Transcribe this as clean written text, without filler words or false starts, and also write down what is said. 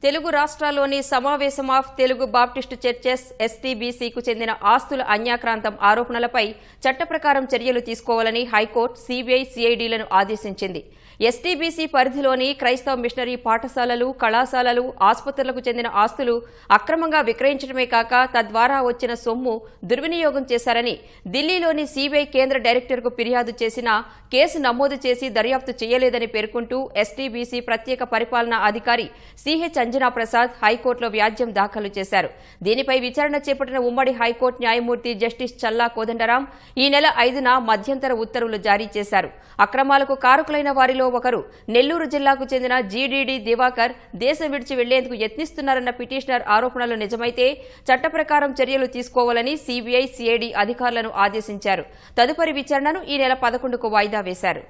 తెలుగు రాష్ట్రాల్లోని సమావేశం of Telugu Baptist churches ఎస్టీబీసీకు చెందిన ఆస్తుల అన్యాక్రాంతం ఆరోపణలపై చట్టప్రకారం చర్యలు తీసుకోవాలని హైకోర్టు సీబీఐ సీఐడీలను ఆదేశించింది. ఎస్టీబీసీ పరిధిలోని క్రైస్తవ మిషనరీ పాఠశాలలు, కళాశాలలు, ఆసుపత్రులకు చెందిన ఆస్తులు అక్రమంగా విక్రయించడమే కాక తద్వారా వచ్చిన సొమ్ము దుర్వినియోగం చేశారని ఢిల్లీలోని సీబీఐ కేంద్ర డైరెక్టర్కు ఫిర్యాదు చేసినా కేసు నమోదు చేసి దర్యాప్తు చేయలేదని పేర్కొంటూ ఎస్టీబీసీ ప్రత్యేక పరిపాలనా అధికారి సిహెచ్ అంజనా ప్రసాద్ హైకోర్టులో వ్యాజ్యం దాఖలు చేశారు. దీనిపై విచారణ చేపట్టిన ఉమ్మడి హైకోర్టు న్యాయమూర్తి జస్టిస్ చల్లా కోదండరాం ఈ నెల 5న మధ్యంతర ఉత్తర్వులు జారీ చేశారు. అక్రమాలకు కారకులైన వారిలో ఒకరు నెల్లూరు జిల్లాకు చెందిన జీడీడీ దివాకర్ దేశం విడిచి వెళ్లేందుకు యత్నిస్తున్నారన్న పిటిషనర్ ఆరోపణలు నిజమైతే చట్టప్రకారం చర్యలు తీసుకోవాలని సీబీఐ సీఐడీ అధికారులను ఆదేశించారు. తదుపరి విచారణను ఈ నెల 11కు వాయిదా వేశారు.